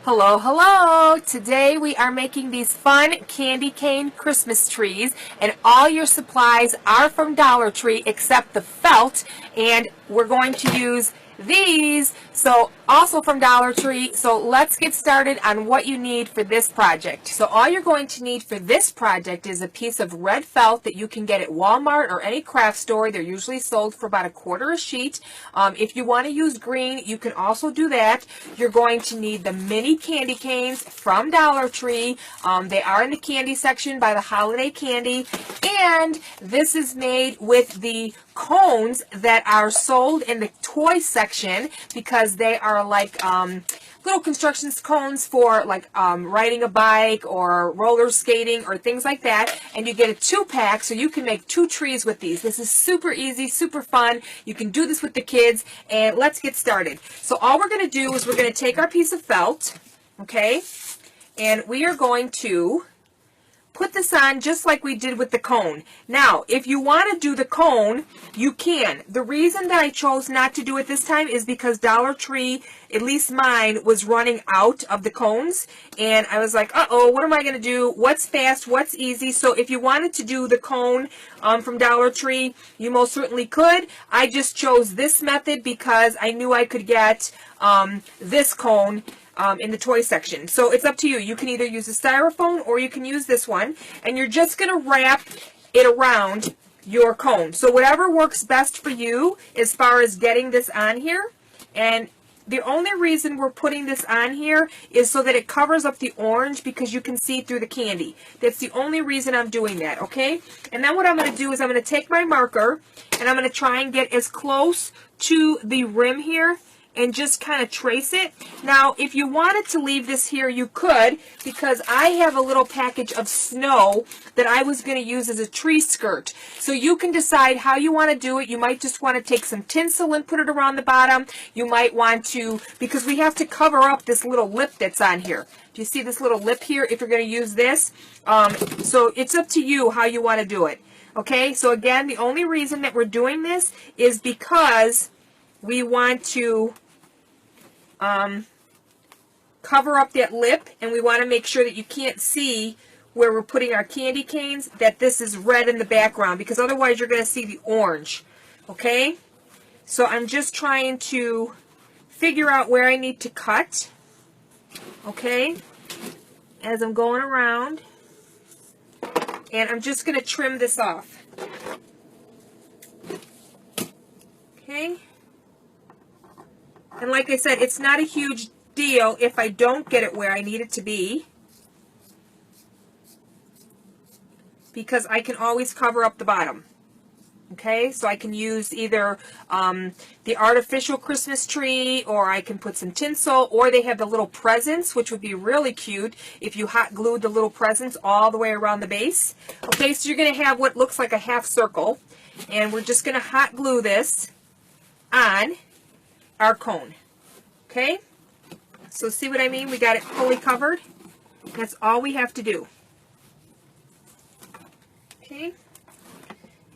Hello, hello! Today we are making these fun candy cane Christmas trees, and all your supplies are from Dollar Tree except the felt, and we're going to use these, so also from Dollar Tree. So let's get started on what you need for this project. So all you're going to need for this project is a piece of red felt that you can get at Walmart or any craft store. They're usually sold for about $1/4 a sheet. If you want to use green, you can also do that. You're going to need the mini candy canes from Dollar Tree. They are in the candy section by the holiday candy, and this is made with the cones that are sold in the toy section because they are like little construction cones for like riding a bike or roller skating or things like that, and you get a 2-pack so you can make 2 trees with these. This is super easy, super fun. You can do this with the kids, and let's get started. So all we're going to do is we're going to take our piece of felt, okay, and we are going to put this on just like we did with the cone. Now, if you want to do the cone, you can. The reason that I chose not to do it this time is because Dollar Tree, at least mine, was running out of the cones. And I was like, uh-oh, what am I going to do? What's fast? What's easy? So if you wanted to do the cone from Dollar Tree, you most certainly could. I just chose this method because I knew I could get this cone in the toy section. So it's up to you. You can either use a styrofoam or you can use this one, and you're just going to wrap it around your cone. So whatever works best for you as far as getting this on here. And the only reason we're putting this on here is so that it covers up the orange, because you can see through the candy. That's the only reason I'm doing that, okay? And then what I'm going to do is I'm going to take my marker and I'm going to try and get as close to the rim here and just kind of trace it. Now, if you wanted to leave this here, you could, because I have a little package of snow that I was going to use as a tree skirt. So you can decide how you want to do it. You might just want to take some tinsel and put it around the bottom. You might want to, because we have to cover up this little lip that's on here. Do you see this little lip here if you're going to use this? So it's up to you how you want to do it. Okay, so again, the only reason that we're doing this is because we want to cover up that lip, and we want to make sure that you can't see where we're putting our candy canes, that this is red in the background, because otherwise you're going to see the orange. Okay, so I'm just trying to figure out where I need to cut, okay, as I'm going around, and I'm just going to trim this off. Okay. And like I said, it's not a huge deal if I don't get it where I need it to be, because I can always cover up the bottom. Okay, so I can use either the artificial Christmas tree, or I can put some tinsel, or they have the little presents, which would be really cute if you hot glued the little presents all the way around the base. Okay, so you're going to have what looks like a half circle, and we're just going to hot glue this on our cone. Okay, so see what I mean? We got it fully covered. That's all we have to do. Okay,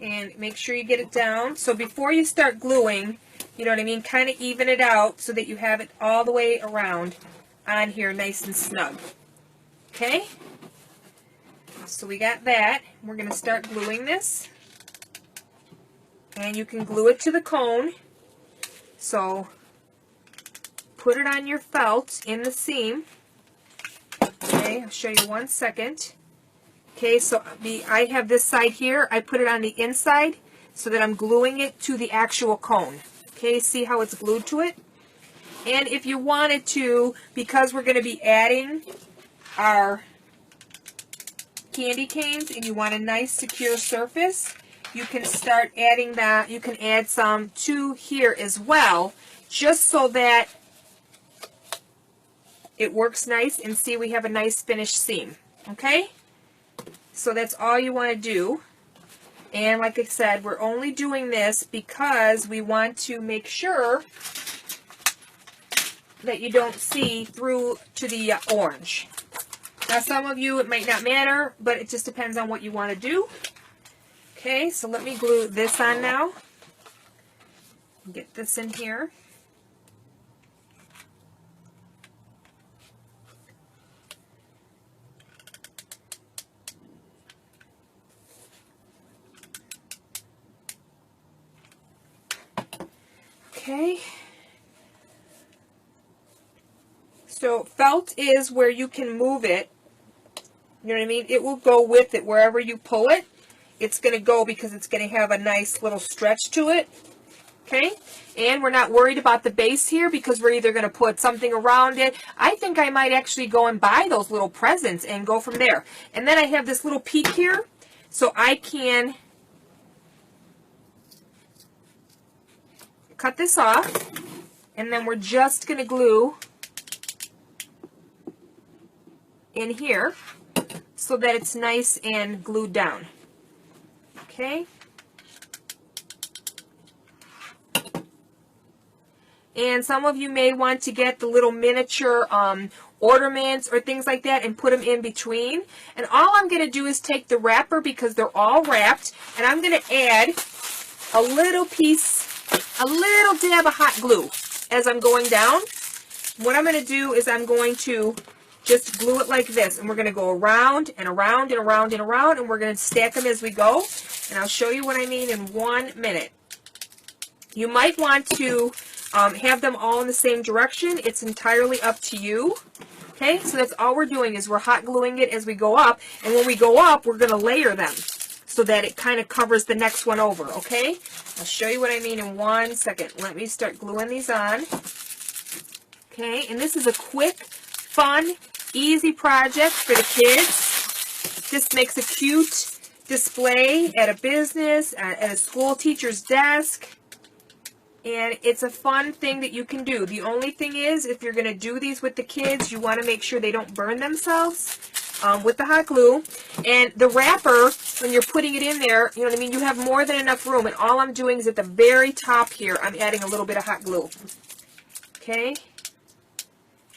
and make sure you get it down. So before you start gluing, you know what I mean, kind of even it out so that you have it all the way around on here nice and snug. Okay, so we got that. We're going to start gluing this, and you can glue it to the cone. So put it on your felt in the seam. Okay, I'll show you 1 second. Okay, so I have this side here. I put it on the inside so that I'm gluing it to the actual cone. Okay, see how it's glued to it? And if you wanted to, because we're going to be adding our candy canes and you want a nice secure surface, you can start adding that. You can add some to here as well, just so that it works nice, and see, we have a nice finished seam. Okay, so that's all you want to do. And like I said, we're only doing this because we want to make sure that you don't see through to the orange. Now, some of you, it might not matter, but it just depends on what you want to do. Okay, so let me glue this on now. Get this in here. Okay. So felt is where you can move it. You know what I mean? It will go with it wherever you pull it. It's going to go because it's going to have a nice little stretch to it. Okay? And we're not worried about the base here because we're either going to put something around it. I think I might actually go and buy those little presents and go from there. And then I have this little peak here, so I can cut this off, and then we're just going to glue in here so that it's nice and glued down. Okay? And some of you may want to get the little miniature ornaments or things like that and put them in between. And all I'm going to do is take the wrapper because they're all wrapped, and I'm going to add a little piece, a little dab of hot glue as I'm going down. What I'm going to do is I'm going to just glue it like this, and we're going to go around and around and around and around, and we're going to stack them as we go. And I'll show you what I mean in 1 minute. You might want to have them all in the same direction. It's entirely up to you. Okay, so that's all we're doing is we're hot gluing it as we go up, and when we go up, we're going to layer them so that it kind of covers the next one over, okay? I'll show you what I mean in 1 second. Let me start gluing these on. Okay, and this is a quick, fun, easy project for the kids. This makes a cute display at a business, at a school teacher's desk. And it's a fun thing that you can do. The only thing is, if you're going to do these with the kids, you want to make sure they don't burn themselves with the hot glue. And the wrapper, when you're putting it in there, you know what I mean, you have more than enough room. And all I'm doing is at the very top here, I'm adding a little bit of hot glue. Okay?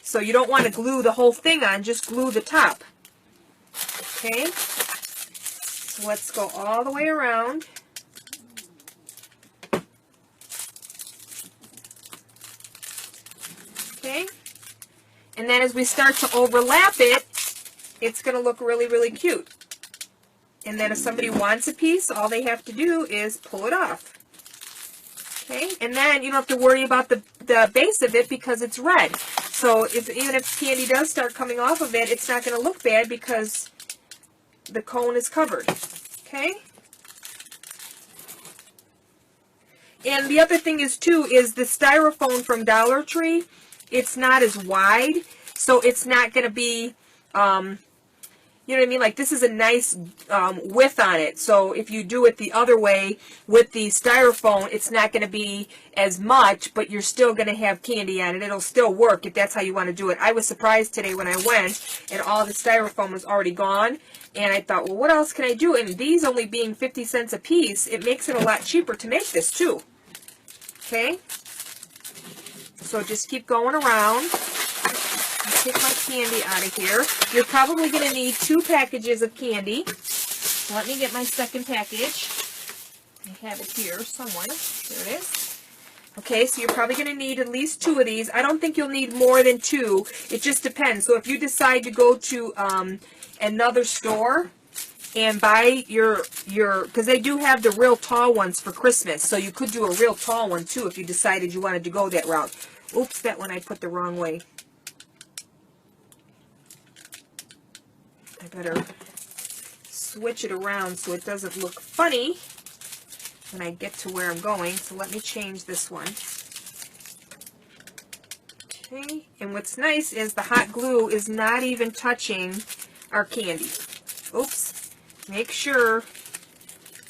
So you don't want to glue the whole thing on, just glue the top. Okay? So let's go all the way around. Okay, and then as we start to overlap it, it's going to look really, really cute. And then if somebody wants a piece, all they have to do is pull it off. Okay, and then you don't have to worry about the base of it because it's red. So even if candy does start coming off of it, it's not going to look bad because the cone is covered. Okay. And the other thing is, too, is the styrofoam from Dollar Tree. It's not as wide, so it's not going to be, you know what I mean? Like, this is a nice width on it. So if you do it the other way with the styrofoam, it's not going to be as much, but you're still going to have candy on it. It'll still work if that's how you want to do it. I was surprised today when I went, and all the styrofoam was already gone. And I thought, well, what else can I do? And these only being 50 cents a piece, it makes it a lot cheaper to make this, too. Okay? So just keep going around. Take my candy out of here. You're probably going to need 2 packages of candy. Let me get my second package. I have it here somewhere. There it is. Okay, so you're probably going to need at least 2 of these. I don't think you'll need more than 2. It just depends. So if you decide to go to another store and buy your, because they do have the real tall ones for Christmas. So you could do a real tall one too if you decided you wanted to go that route. Oops, that one I put the wrong way. I better switch it around so it doesn't look funny when I get to where I'm going. So let me change this one. Okay, and what's nice is the hot glue is not even touching our candy. Oops, make sure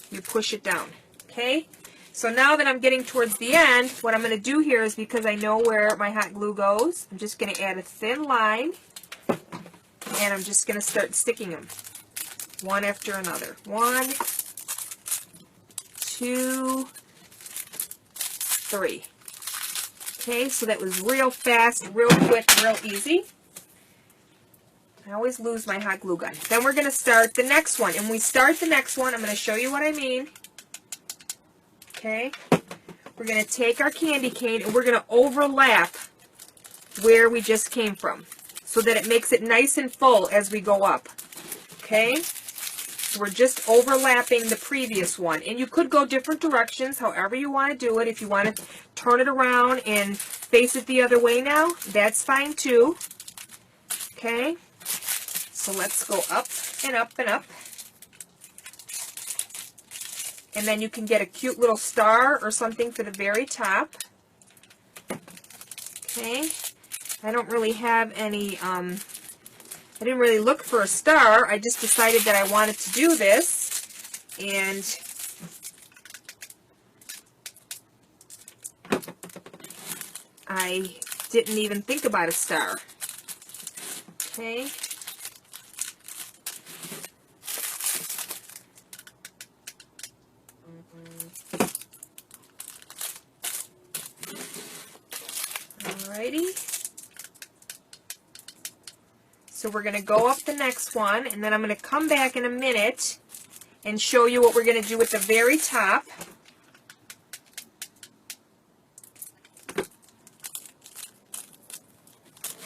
you push it down. Okay, so now that I'm getting towards the end, what I'm going to do here is, because I know where my hot glue goes, I'm just going to add a thin line, and I'm just going to start sticking them one after another. 1, 2, 3. Okay, so that was real fast, real quick, real easy. I always lose my hot glue gun. Then we're going to start the next one. And when we start the next one, I'm going to show you what I mean. Okay, we're going to take our candy cane and we're going to overlap where we just came from so that it makes it nice and full as we go up. Okay, so we're just overlapping the previous one. And you could go different directions, however you want to do it. If you want to turn it around and face it the other way now, that's fine too. Okay, so let's go up and up and up. And then you can get a cute little star or something for the very top. Okay, I don't really have any, I didn't really look for a star. I just decided that I wanted to do this. And I didn't even think about a star. Okay. Alrighty. So we're going to go up the next one, and then I'm going to come back in a minute and show you what we're going to do at the very top.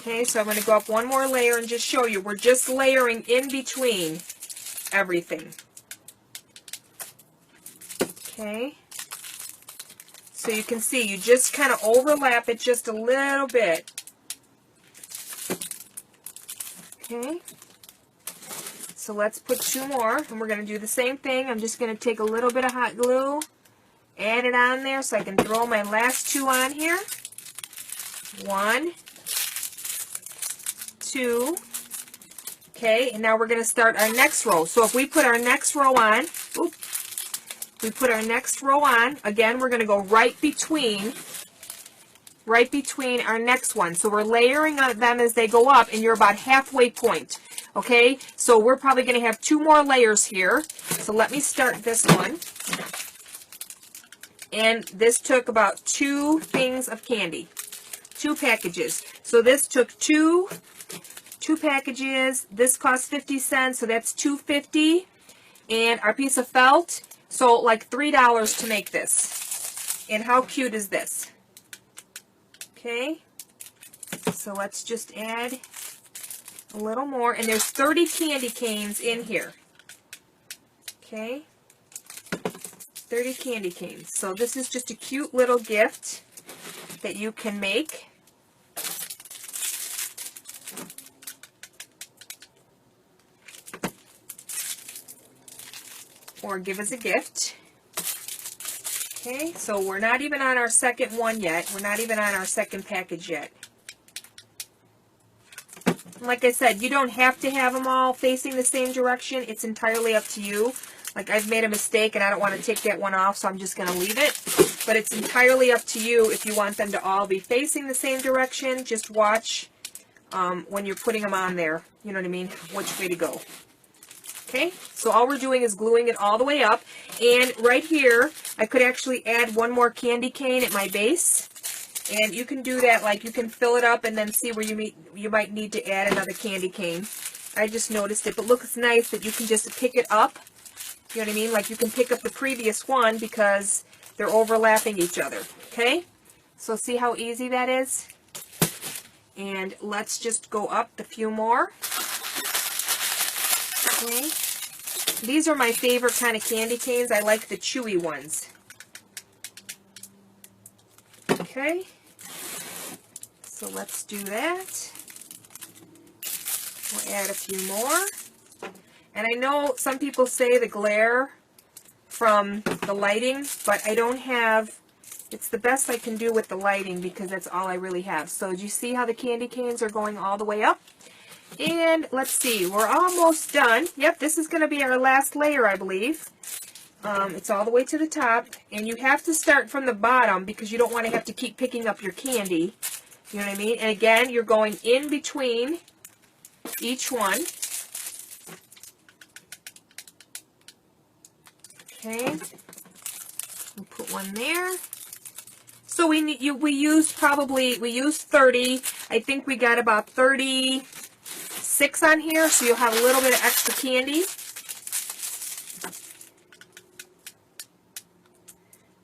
Okay, so I'm going to go up one more layer and just show you. We're just layering in between everything. Okay. So you can see, you just kind of overlap it just a little bit. Okay. So let's put two more, and we're going to do the same thing. I'm just going to take a little bit of hot glue, add it on there so I can throw my last two on here. 1, 2. Okay, and now we're going to start our next row. So if we put our next row on, again, we're going to go right between our next one. So we're layering on them as they go up, and you're about halfway point. Okay, so we're probably going to have 2 more layers here. So let me start this one. And this took about 2 things of candy, 2 packages. So this took two packages. This cost 50 cents, so that's $2.50. And our piece of felt, so like $3 to make this. And how cute is this? Okay, so let's just add a little more, and there's 30 candy canes in here. Okay, 30 candy canes. So this is just a cute little gift that you can make. Or give as a gift. Okay, so we're not even on our second one yet. We're not even on our second package yet. Like I said, you don't have to have them all facing the same direction. It's entirely up to you. Like, I've made a mistake and I don't want to take that one off, so I'm just going to leave it. But it's entirely up to you if you want them to all be facing the same direction. Just watch when you're putting them on there. You know what I mean? Which way to go. Okay, so all we're doing is gluing it all the way up. And right here, I could actually add one more candy cane at my base. And you can do that, like you can fill it up and then see where you might need to add another candy cane. I just noticed it, but look, it's nice that you can just pick it up. You know what I mean? Like you can pick up the previous one because they're overlapping each other. Okay? So see how easy that is? And let's just go up a few more. Okay. These are my favorite kind of candy canes. I like the chewy ones. Okay. So let's do that. We'll add a few more. And I know some people say the glare from the lighting, but I don't have, it's the best I can do with the lighting because that's all I really have. So do you see how the candy canes are going all the way up? And let's see, we're almost done. Yep, this is going to be our last layer, I believe. It's all the way to the top, and you have to start from the bottom because you don't want to have to keep picking up your candy. You know what I mean? And again, you're going in between each one. Okay, we'll put one there. So we used 30. I think we got about 36 on here, so you'll have a little bit of extra candy.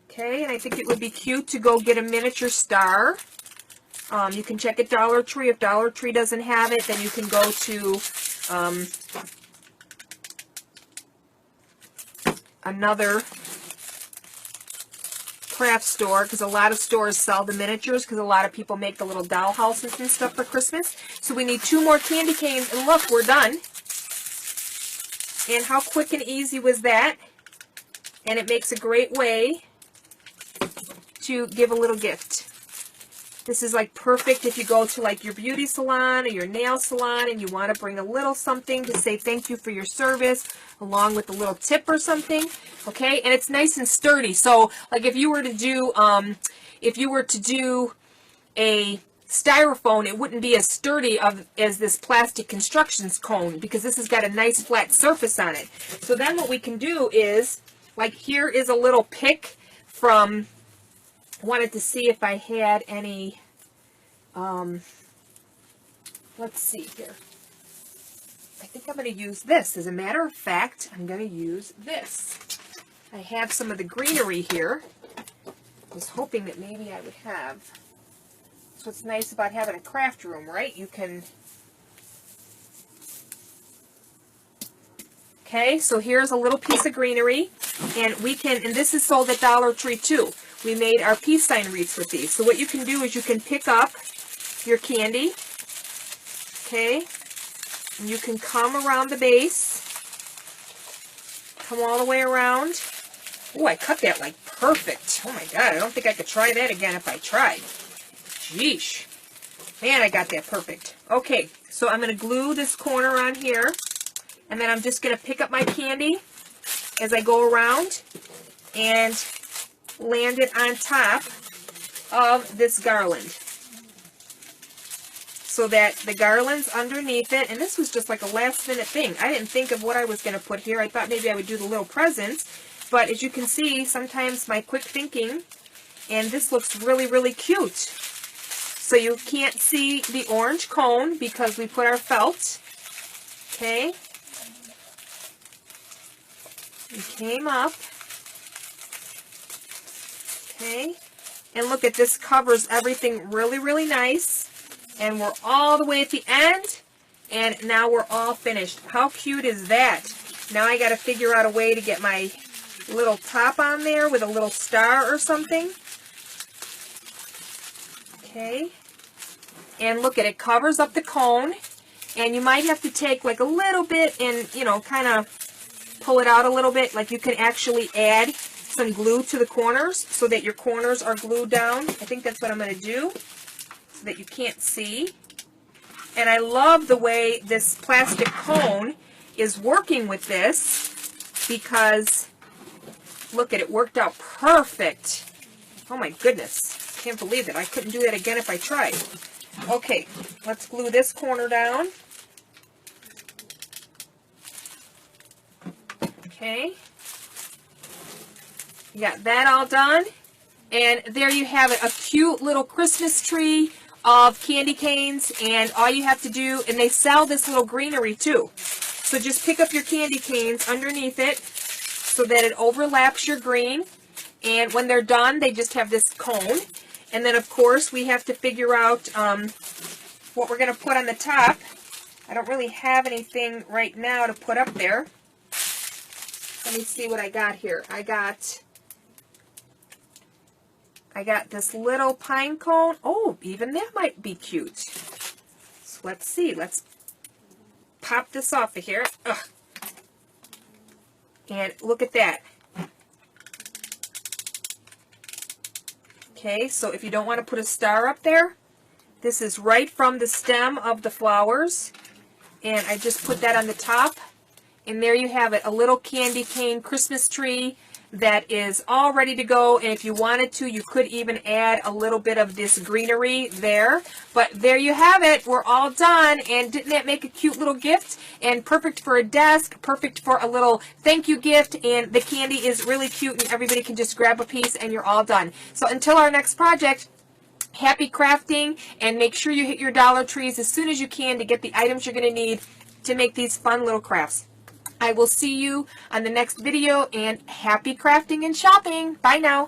Okay, and I think it would be cute to go get a miniature star. You can check at Dollar Tree. If Dollar Tree doesn't have it, then you can go to another craft store, because a lot of stores sell the miniatures, because a lot of people make the little doll houses and stuff for Christmas. So we need 2 more candy canes, and look, we're done. And how quick and easy was that? And it makes a great way to give a little gift. This is like perfect if you go to like your beauty salon or your nail salon and you want to bring a little something to say thank you for your service, along with a little tip or something. Okay, and it's nice and sturdy. So like if you were to do a styrofoam, it wouldn't be as sturdy as this plastic construction cone, because this has got a nice flat surface on it. So then what we can do is, like, here is a little pick from, wanted to see if I had any, let's see here. I think I'm going to use this. As a matter of fact, I'm going to use this. I have some of the greenery here. I was hoping that maybe I would have. That's what's nice about having a craft room, right? You can... Okay, so here's a little piece of greenery, and we can, and this is sold at Dollar Tree too. We made our peace sign wreaths with these. So what you can do is you can pick up your candy, okay, and you can come around the base, come all the way around. Oh, I cut that like perfect. Oh my God, I don't think I could try that again if I tried. Sheesh. Man, I got that perfect. Okay, so I'm going to glue this corner on here, and then I'm just going to pick up my candy as I go around and land it on top of this garland, so that the garland's underneath it. And this was just like a last minute thing. I didn't think of what I was going to put here. I thought maybe I would do the little presents, but as you can see, sometimes my quick thinking, and this looks really, really cute. So you can't see the orange cone because we put our felt. Okay. We came up. Okay. And look at this, covers everything really, really nice. And we're all the way at the end. And now we're all finished. How cute is that? Now I got to figure out a way to get my little top on there with a little star or something. Okay, and look at it, covers up the cone, and you might have to take like a little bit and, you know, kind of pull it out a little bit. Like you can actually add some glue to the corners so that your corners are glued down. I think that's what I'm going to do, so that you can't see. And I love the way this plastic cone is working with this, because look at it, worked out perfect. Oh my goodness. Can't believe it. I couldn't do that again if I tried. Okay, let's glue this corner down. Okay. You got that all done. And there you have it, a cute little Christmas tree of candy canes. And all you have to do, and they sell this little greenery too. So just pick up your candy canes underneath it so that it overlaps your green. And when they're done, they just have this cone. And then, of course, we have to figure out what we're going to put on the top. I don't really have anything right now to put up there. Let me see what I got here. I got this little pine cone. Oh, even that might be cute. So let's see. Let's pop this off of here. Ugh. And look at that. Okay, so if you don't want to put a star up there, this is right from the stem of the flowers. And I just put that on the top. And there you have it, a little candy cane Christmas tree that is all ready to go. And if you wanted to, you could even add a little bit of this greenery there. But there you have it. We're all done. And didn't that make a cute little gift? And perfect for a desk, perfect for a little thank you gift. And the candy is really cute, and everybody can just grab a piece and you're all done. So until our next project, happy crafting, and make sure you hit your Dollar Trees as soon as you can to get the items you're going to need to make these fun little crafts. I will see you on the next video, and happy crafting and shopping. Bye now.